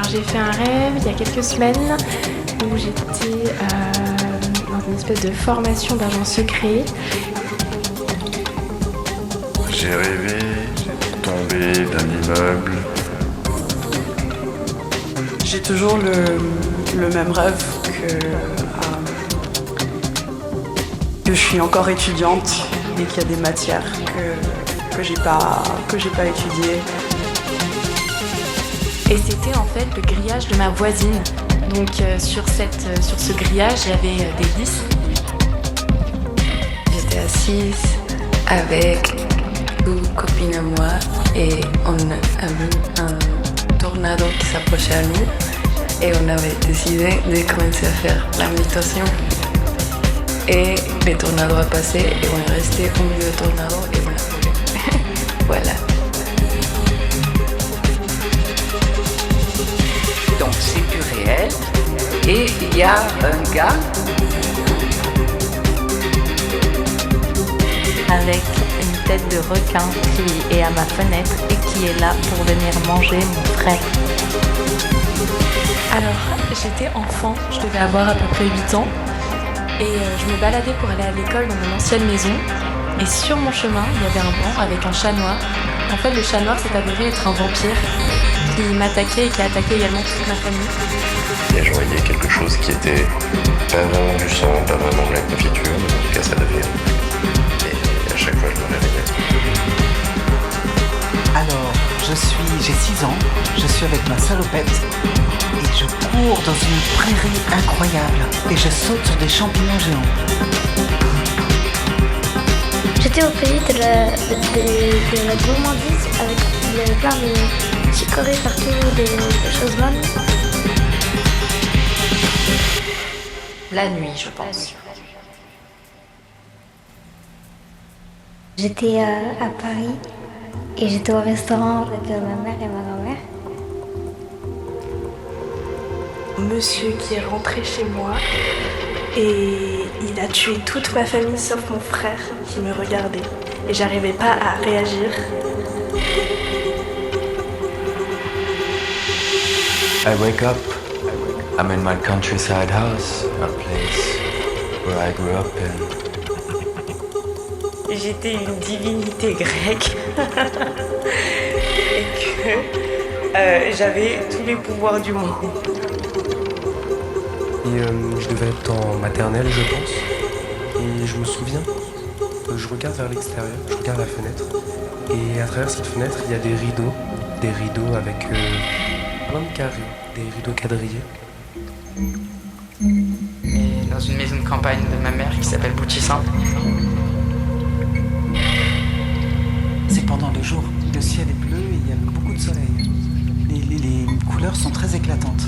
j'ai fait un rêve il y a quelques semaines où j'étais dans une espèce de formation d'agent secret. J'ai rêvé, j'étais tombé d'un immeuble. J'ai toujours le même rêve que je suis encore étudiante et qu'il y a des matières que j'ai pas étudiées. Et c'était en fait le grillage de ma voisine. Donc sur ce grillage, il y avait des vis. J'étais assise avec une copine à moi et on a vu un tornado qui s'approchait à nous et on avait décidé de commencer à faire la méditation. Et le tornado a passé et on est resté au milieu du tornado et on a volé. Voilà. Donc c'est plus réel. Et il y a un gars avec une tête de requin qui est à ma fenêtre et qui est là pour venir manger mon frère. Alors, j'étais enfant, je devais avoir à peu près 8 ans. Et je me baladais pour aller à l'école dans mon ancienne maison. Et sur mon chemin, il y avait un banc avec un chat noir. En fait, le chat noir s'est avéré être un vampire qui m'attaquait et qui a attaqué également toute ma famille. Et je voyais quelque chose qui était pas vraiment du sang, pas vraiment de la confiture, mais en tout cas ça devait. Et à chaque fois je me réveillais. Alors, j'ai 6 ans, je suis avec ma salopette et je cours dans une prairie incroyable et je saute sur des champignons géants. J'étais au pays de la gourmandise avec il y avait plein de chicorées partout, des choses bonnes. La nuit, je pense. J'étais à Paris et j'étais au restaurant avec ma mère et ma grand-mère. Monsieur qui est rentré chez moi et il a tué toute ma famille sauf mon frère qui me regardait. Et j'arrivais pas à réagir. I wake up. I'm in my countryside house, a place where I grew up in. J'étais une divinité grecque et que j'avais tous les pouvoirs du monde. Et je devais être en maternelle, je pense. Et je me souviens, je regarde vers l'extérieur, je regarde la fenêtre. Et à travers cette fenêtre, il y a des rideaux avec plein de carrés, des rideaux quadrillés. Et dans une maison de campagne de ma mère qui s'appelle Boutissin. C'est pendant le jour, le ciel est bleu et il y a beaucoup de soleil. Les couleurs sont très éclatantes.